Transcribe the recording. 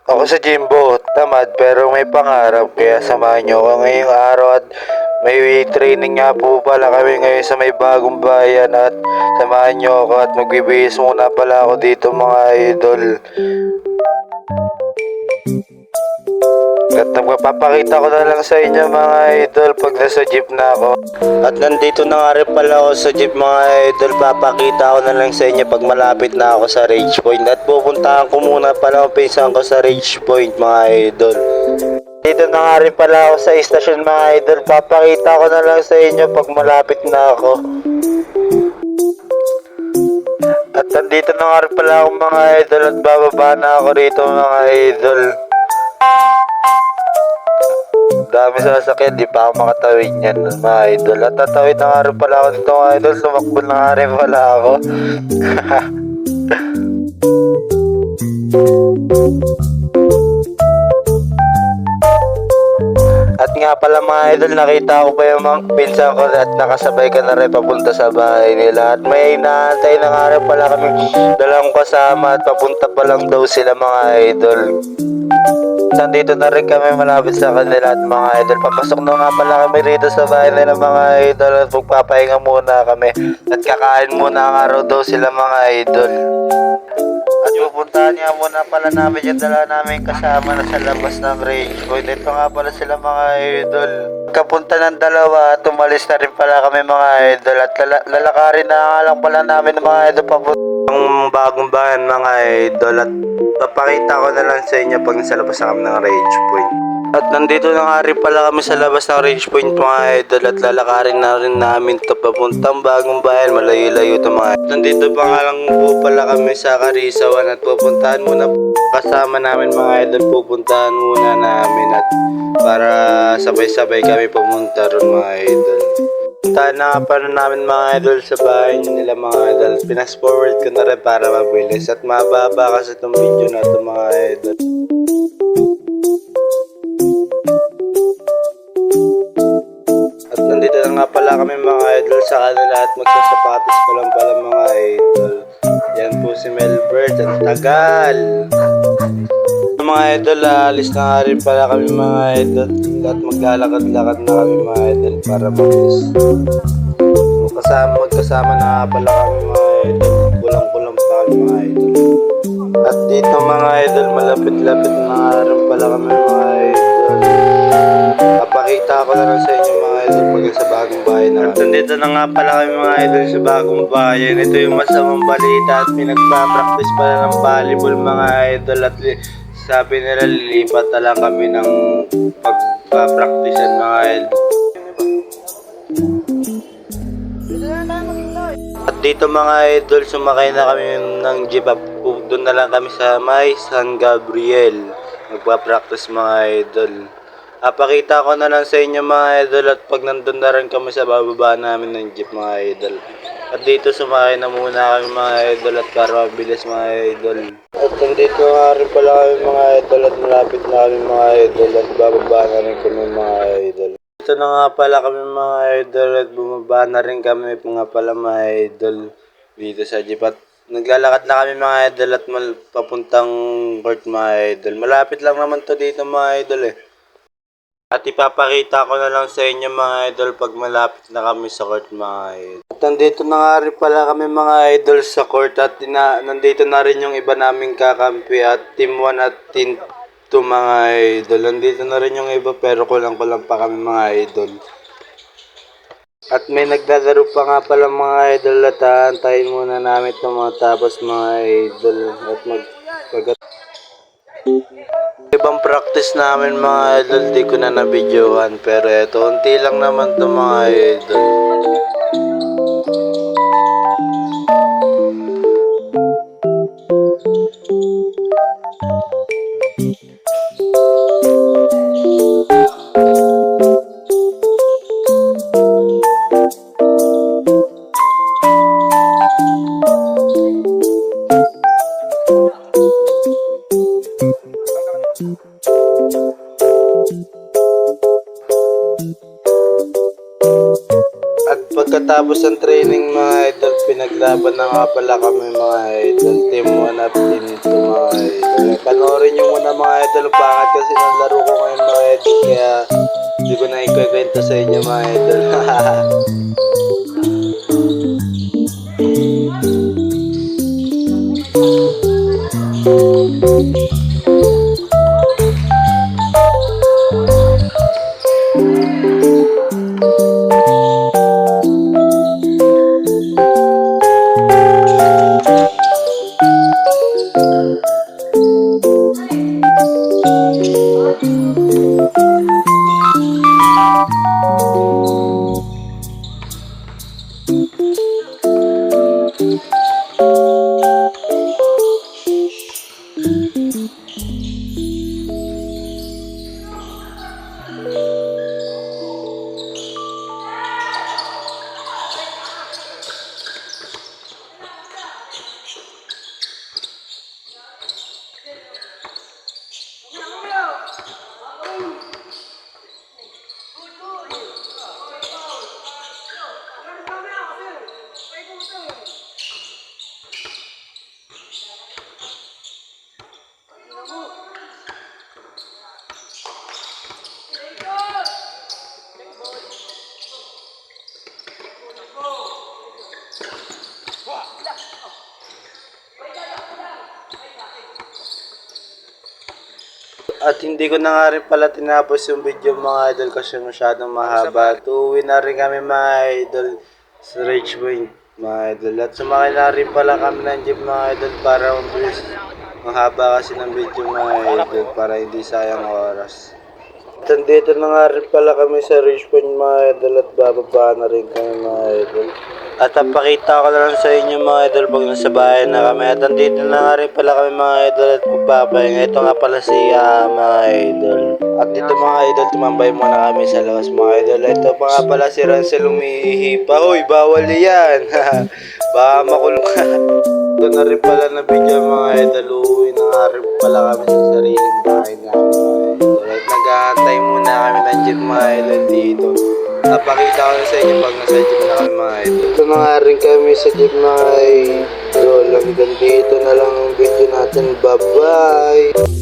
Ako sa Jimbo, tamad pero may pangarap kaya samahan niyo ako ngayong araw at may training nga po pala kami ngayon sa may bagong bayan at samahan niyo ako at magbibihis muna pala ako dito mga idol. At magpapakita ko na lang sa inyo mga idol pag nasa jeep na ako. At nandito na nga rin pala ako sa jeep mga idol. Papakita ko na lang sa inyo pag malapit na ako sa Rage Point. At pupuntahan ko muna pala ang pinsan ko sa Rage Point mga idol. Dito na nga rin pala ako sa istasyon mga idol. Papakita ko na lang sa inyo pag malapit na ako. At nandito na nga rin pala ako mga idol at bababa na ako rito mga idol. Dami sasakyan, di pa ako makatawid niyan mga idol. At tatawid na nga rin pala ako dito mga idol. Sumakbo na nga rin pala ako. At nga pala mga idol, nakita ko pa yung mga pinsan ko at nakasabay ka na rin papunta sa bahay nila. At may inaantay na nga rin pala kami dalawang kasama at papunta pa lang daw sila mga idol. Nandito na rin kami malapit sa kanila at mga idol. Papasok na nga pala kami rito sa bahay nila mga idol. At magpapahinga muna kami. At kakain muna nga raw daw sila mga idol. At pupuntahan nga muna pala namin yung dala namin kasama na sa labas ng Rage Point. Ito nga pala sila mga idol. Kapunta ng dalawa at umalis na rin pala kami mga idol. At lalakarin na nga lang pala namin mga idol papuntang bagong bayan mga idol. At papakita ko na lang sa inyo pag nasa labas na kami ng Rage Point. At nandito na nga rin pala kami sa labas ng Rage Point mga idol. At lalakarin na rin namin ito papuntang bagong bayan. Malayo-layo ito mga idol. Nandito pa nga lang po pala kami sa Karisawan. At pupuntahan muna kasama namin mga idol. Pupuntahan muna namin at para sabay-sabay kami pumunta ron mga idol. Puntahan na nga pa namin mga idol sa bahay nila mga idol. Pinas forward ko na rin para mabilis. At mababa kasi itong video na ito mga idol. At nandito na nga pala kami mga idol sa kanila at magsasapatos pa lang pala mga idol. Yan po si Melbert. Ang tagal! Mga idol, alis na nga rin pala kami mga idol. At maglalakad-lakad na kami mga idol para mabilis. Magkasama na nga pala kami mga idol. Kulang-kulang pa kami mga idol. At dito mga idol, malapit-lapit na nga rin pala kami mga idol. Papakita ko na lang sa inyo mga idol pag sa bagong bahay na. At nandito na nga pala kami mga idol sa bagong bayan. Ito yung masamang balita at pinagpa-practice pala ng volleyball mga idol. At sabi nila lilipat na lang kami ng pagpa-practicean mga idol. At dito mga idol, sumakay na kami ng jeep up. Doon na lang kami sa may San Gabriel. Magpa-practice mga idol. Pakita ko na lang sa inyo mga idol at pag nandun na rin kami sa bababa namin ng jeep mga idol. At dito sumakay na muna kami mga idol at para mabilis mga idol. At nandito nga rin pala kami mga idol at malapit na kami mga idol at bababa na rin kami mga idol. Dito na nga pala kami mga idol at bumaba na rin kami nga pala mga idol dito sa jeep. At naglalakad na kami mga idol at papuntang court mga idol. Malapit lang naman to dito mga idol eh. At ipapakita ko na lang sa inyo mga idol pag malapit na kami sa court mga idol. At nandito na nga rin pala kami mga idol sa court at nandito na rin yung iba naming kakampi at team 1 at team 2 mga idol. Nandito na rin yung iba pero kulang-kulang pa kami mga idol. At may naglalaro pa nga pala mga idol at aantayin muna namin ito mga tapos mga idol at ibang practice namin mga idol, di ko na nabidyohan pero eto, unti lang naman ito mga idol. At pagkatapos ng training mga idol, pinaglaban na nga pala kami mga idol. Team 1 at team 2 mga idol. Panoorin Panoorin nyo muna mga idol. Pangat kasi ng laro ko ngayon mga idol. Kaya hindi ko na ikwento sa inyo mga idol. At hindi ko na nga rin pala tinapos yung video mga idol kasi masyadong mahaba. Tuwi na rin kami mga idol sa Rage Point mga idol. At sumakay na rin pala kami ng jeep mga idol para mabilis. Mahaba kasi ng video mga idol para hindi sayang oras. At andito na nga rin pala kami sa Rage Point mga idol at bababa na rin kami mga idol. At napakita ko na lang sa inyo mga idol pag nasa bahay na kami. At andito na nga rin pala kami mga idol at magpapahinga. Ito nga pala si mga idol. At dito mga idol, tumambay muna kami sa labas mga idol. Ito pa nga pala si Rancel umihihi pa. Hoy, bawal yan. Baka makulong ka. Ito na rin pala na video mga idol. Uuwi na nga rin pala kami sa sariling bahay namin mga idol. At nag-aantay muna kami ng jeep mga idol dito. Napakita ko na sa inyo pag nasa jeep na kami mga idol. Ito na nga rin kami sa jeep mga idol. Hanggang dito na lang ang video natin. Bye bye!